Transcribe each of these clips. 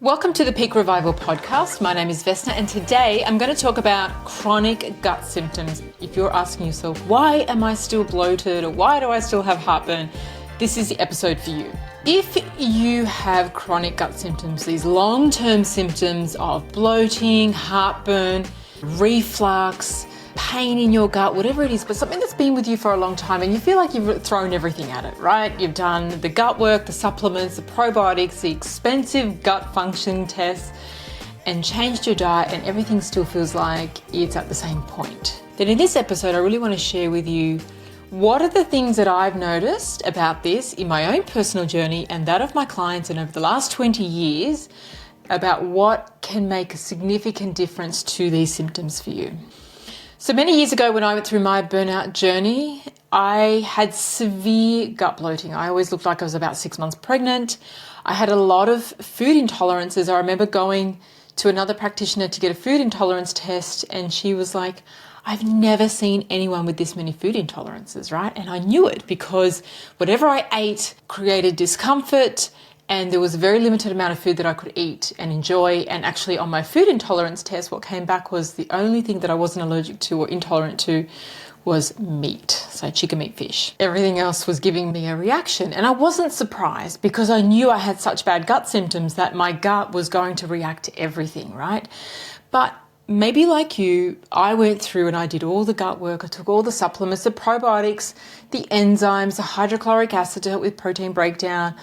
Welcome to the Peak Revival podcast. My name is Vesna, and today I'm going to talk about chronic gut symptoms. If you're asking yourself, why am I still bloated or why do I still have heartburn? This is the episode for you. If you have chronic gut symptoms, these long-term symptoms of bloating, heartburn, reflux, pain in your gut, whatever it is, but something that's been with you for a long time and you feel like you've thrown everything at it, right? You've done the gut work, the supplements, the probiotics, the expensive gut function tests, and changed your diet, and everything still feels like it's at the same point. Then in this episode, I really want to share with you what are the things that I've noticed about this in my own personal journey and that of my clients and over the last 20 years about what can make a significant difference to these symptoms for you. So many years ago when I went through my burnout journey, I had severe gut bloating. I always looked like I was about 6 months pregnant. I had a lot of food intolerances. I remember going to another practitioner to get a food intolerance test, and she was like, I've never seen anyone with this many food intolerances, right? And I knew it because whatever I ate created discomfort, and there was a very limited amount of food that I could eat and enjoy. And actually on my food intolerance test, what came back was the only thing that I wasn't allergic to or intolerant to was meat. So chicken, meat, fish. Everything else was giving me a reaction. And I wasn't surprised because I knew I had such bad gut symptoms that my gut was going to react to everything, right? But maybe like you, I went through and I did all the gut work. I took all the supplements, the probiotics, the enzymes, the hydrochloric acid to help with protein breakdown,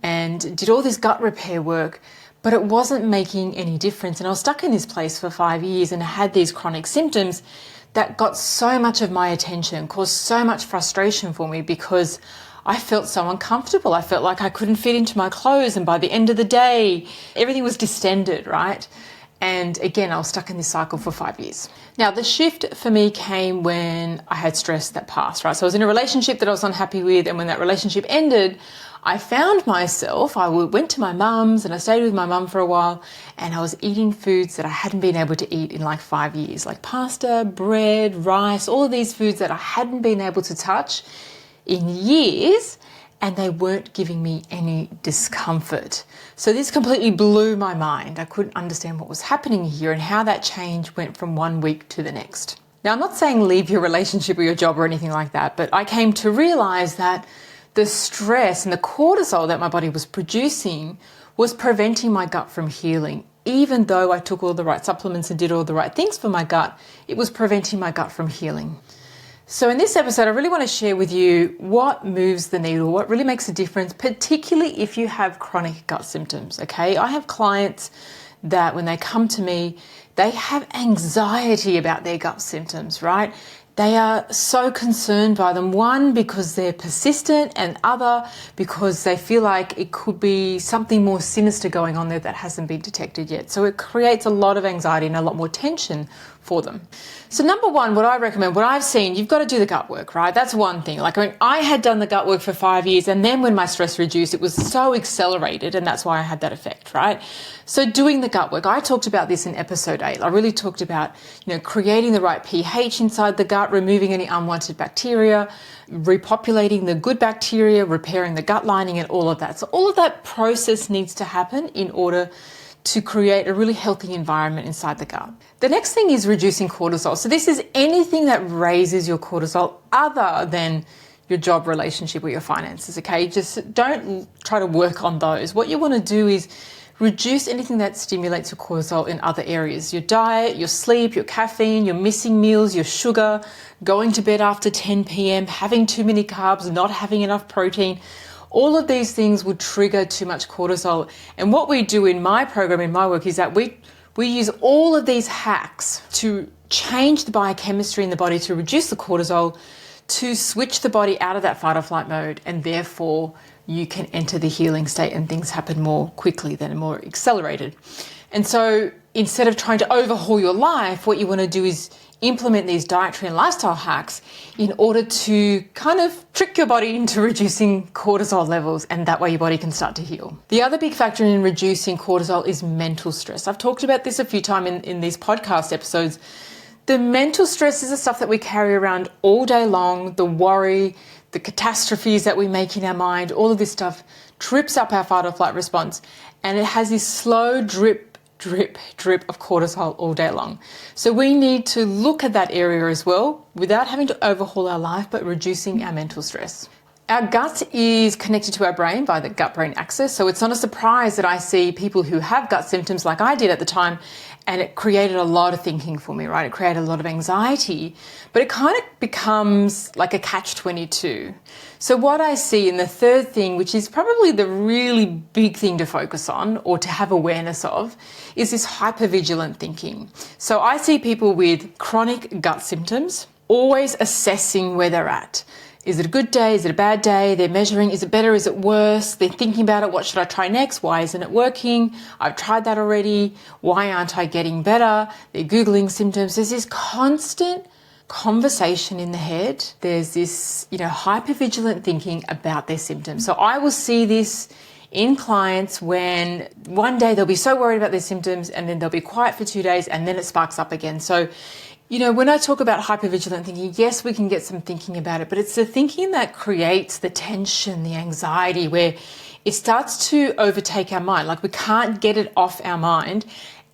and did all this gut repair work, but it wasn't making any difference. And I was stuck in this place for 5 years and had these chronic symptoms that got so much of my attention, caused so much frustration for me because I felt so uncomfortable. I felt like I couldn't fit into my clothes, and by the end of the day, everything was distended, right? And again, I was stuck in this cycle for 5 years. Now, the shift for me came when I had stress that passed, right? So I was in a relationship that I was unhappy with, and when that relationship ended, I found myself, I went to my mum's and I stayed with my mum for a while, and I was eating foods that I hadn't been able to eat in like 5 years, like pasta, bread, rice, all of these foods that I hadn't been able to touch in years, and they weren't giving me any discomfort. So this completely blew my mind. I couldn't understand what was happening here and how that change went from 1 week to the next. Now, I'm not saying leave your relationship or your job or anything like that, but I came to realize that the stress and the cortisol that my body was producing was preventing my gut from healing. Even though I took all the right supplements and did all the right things for my gut, it was preventing my gut from healing. So in this episode, I really want to share with you what moves the needle, what really makes a difference, particularly if you have chronic gut symptoms, okay? I have clients that when they come to me, they have anxiety about their gut symptoms, right? They are so concerned by them, one, because they're persistent, and other, because they feel like it could be something more sinister going on there that hasn't been detected yet. So it creates a lot of anxiety and a lot more tension for them. So number one, what I recommend, what I've seen, you've got to do the gut work, right? That's one thing. Like I had done the gut work for 5 years, and then when my stress reduced, it was so accelerated, and that's why I had that effect, right? So doing the gut work, I talked about this in episode 8. I really talked about, creating the right pH inside the gut, removing any unwanted bacteria, repopulating the good bacteria, repairing the gut lining, and all of that. So all of that process needs to happen in order to create a really healthy environment inside the gut. The next thing is reducing cortisol. So this is anything that raises your cortisol other than your job, relationship, or your finances, okay? Just don't try to work on those. What you want to do is reduce anything that stimulates your cortisol in other areas. Your diet, your sleep, your caffeine, your missing meals, your sugar, going to bed after 10 p.m., having too many carbs, not having enough protein. All of these things would trigger too much cortisol. And what we do in my program, in my work, is that we use all of these hacks to change the biochemistry in the body to reduce the cortisol, to switch the body out of that fight or flight mode, and therefore you can enter the healing state and things happen more quickly than more accelerated. And so instead of trying to overhaul your life, what you want to do is implement these dietary and lifestyle hacks in order to kind of trick your body into reducing cortisol levels, and that way your body can start to heal. The other big factor in reducing cortisol is mental stress. I've talked about this a few times in these podcast episodes. The mental stress is the stuff that we carry around all day long, the worry, the catastrophes that we make in our mind, all of this stuff trips up our fight or flight response, and it has this slow drip, drip, drip of cortisol all day long. So we need to look at that area as well without having to overhaul our life, but reducing our mental stress. Our gut is connected to our brain by the gut-brain axis, so it's not a surprise that I see people who have gut symptoms like I did at the time, and it created a lot of thinking for me, right? It created a lot of anxiety, but it kind of becomes like a catch-22. So what I see in the third thing, which is probably the really big thing to focus on or to have awareness of, is this hypervigilant thinking. So I see people with chronic gut symptoms always assessing where they're at. Is it a good day? Is it a bad day? They're measuring, is it better? Is it worse? They're thinking about it. What should I try next? Why isn't it working? I've tried that already. Why aren't I getting better? They're Googling symptoms. There's this constant conversation in the head. There's this, hypervigilant thinking about their symptoms. So I will see this in clients when one day they'll be so worried about their symptoms and then they'll be quiet for 2 days and then it sparks up again. So when I talk about hypervigilant thinking, yes, we can get some thinking about it, but it's the thinking that creates the tension, the anxiety, where it starts to overtake our mind. Like we can't get it off our mind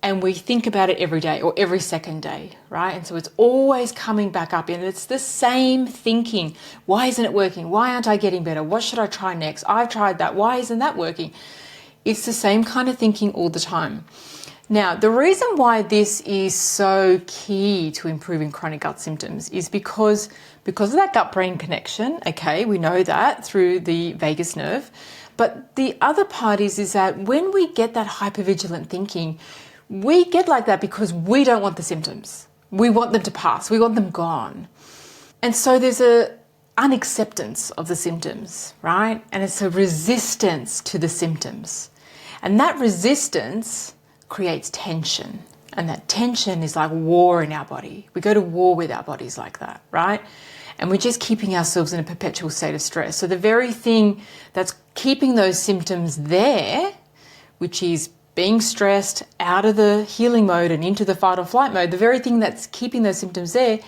and we think about it every day or every second day, right? And so it's always coming back up and it's the same thinking. Why isn't it working? Why aren't I getting better? What should I try next? I've tried that. Why isn't that working? It's the same kind of thinking all the time. Now, the reason why this is so key to improving chronic gut symptoms is because of that gut-brain connection, okay, we know that through the vagus nerve. But the other part is that when we get that hypervigilant thinking, we get like that because we don't want the symptoms. We want them to pass. We want them gone. And so there's a unacceptance of the symptoms, right? And it's a resistance to the symptoms. And that resistance creates tension, and that tension is like war in our body. We go to war with our bodies like that, right? And we're just keeping ourselves in a perpetual state of stress. So the very thing that's keeping those symptoms there, which is being stressed out of the healing mode and into the fight or flight mode, the very thing that's keeping those symptoms there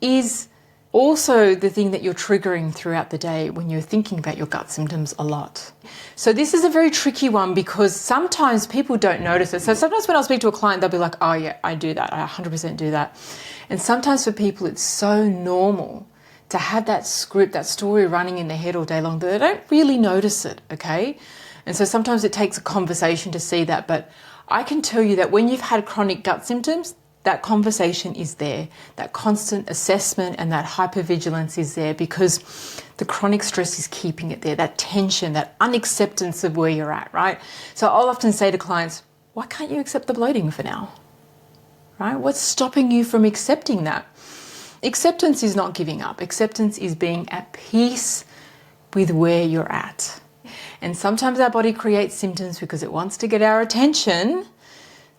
is also the thing that you're triggering throughout the day when you're thinking about your gut symptoms a lot. So this is a very tricky one because sometimes people don't notice it. So sometimes when I speak to a client, they'll be like, oh yeah, I do that. I 100% do that. And sometimes for people, it's so normal to have that script, that story running in their head all day long that they don't really notice it, okay? And so sometimes it takes a conversation to see that. But I can tell you that when you've had chronic gut symptoms, that conversation is there, that constant assessment and that hypervigilance is there because the chronic stress is keeping it there, that tension, that unacceptance of where you're at, right? So I'll often say to clients, why can't you accept the bloating for now, right? What's stopping you from accepting that? Acceptance is not giving up. Acceptance is being at peace with where you're at. And sometimes our body creates symptoms because it wants to get our attention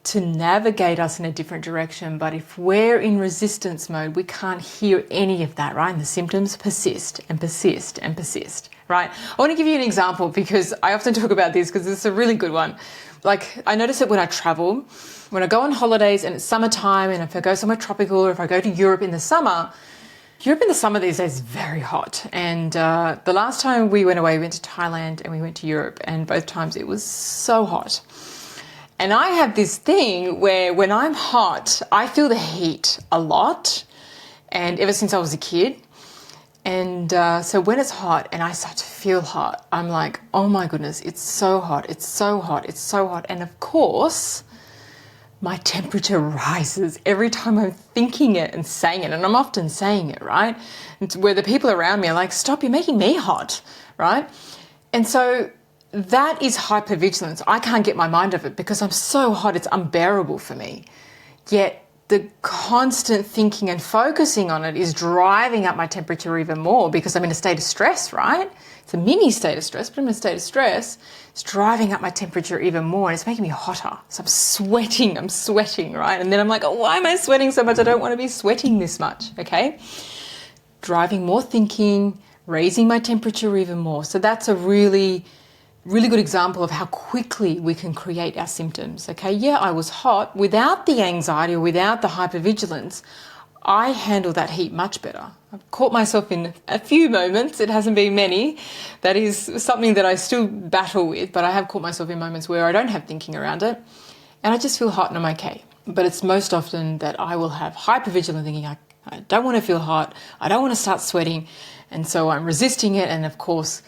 to navigate us in a different direction. But if we're in resistance mode, we can't hear any of that, right? And the symptoms persist and persist and persist, right? I want to give you an example because I often talk about this because it's a really good one. Like I notice it when I travel, when I go on holidays and it's summertime and if I go somewhere tropical or if I go to Europe in the summer these days is very hot. And the last time we went away, we went to Thailand and we went to Europe and both times it was so hot. And I have this thing where when I'm hot, I feel the heat a lot. And ever since I was a kid. And so when it's hot and I start to feel hot, I'm like, oh my goodness, it's so hot, it's so hot, it's so hot. And of course, my temperature rises every time I'm thinking it and saying it. And I'm often saying it, right? And where the people around me are like, stop, you're making me hot, right? And so that is hypervigilance. I can't get my mind off it because I'm so hot, it's unbearable for me. Yet the constant thinking and focusing on it is driving up my temperature even more because I'm in a state of stress, right? It's a mini state of stress, but I'm in a state of stress. It's driving up my temperature even more and it's making me hotter. So I'm sweating, right? And then I'm like, oh, why am I sweating so much? I don't want to be sweating this much, okay? Driving more thinking, raising my temperature even more. So that's a really good example of how quickly we can create our symptoms, okay? Yeah, I was hot. Without the anxiety or without the hypervigilance, I handle that heat much better, I've caught myself in a few moments, it hasn't been many. That is something that I still battle with, but I have caught myself in moments where I don't have thinking around it and I just feel hot and I'm okay. But it's most often that I will have hypervigilant thinking. I don't want to feel hot, I don't want to start sweating, and so I'm resisting it, and of course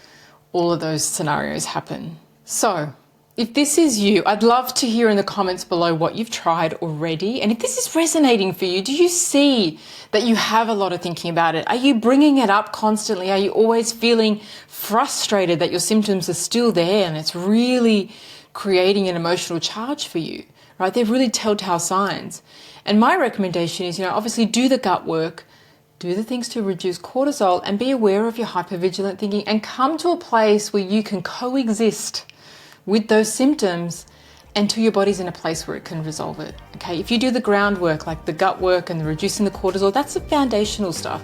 all of those scenarios happen. So if this is you, I'd love to hear in the comments below what you've tried already. And if this is resonating for you, do you see that you have a lot of thinking about it? Are you bringing it up constantly? Are you always feeling frustrated that your symptoms are still there and it's really creating an emotional charge for you, right? They're really telltale signs. And my recommendation is, obviously do the gut work, do the things to reduce cortisol, and be aware of your hypervigilant thinking and come to a place where you can coexist with those symptoms until your body's in a place where it can resolve it. Okay, if you do the groundwork, like the gut work and the reducing the cortisol, that's the foundational stuff.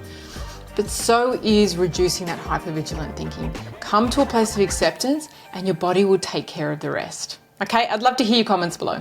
But so is reducing that hypervigilant thinking. Come to a place of acceptance and your body will take care of the rest. Okay, I'd love to hear your comments below.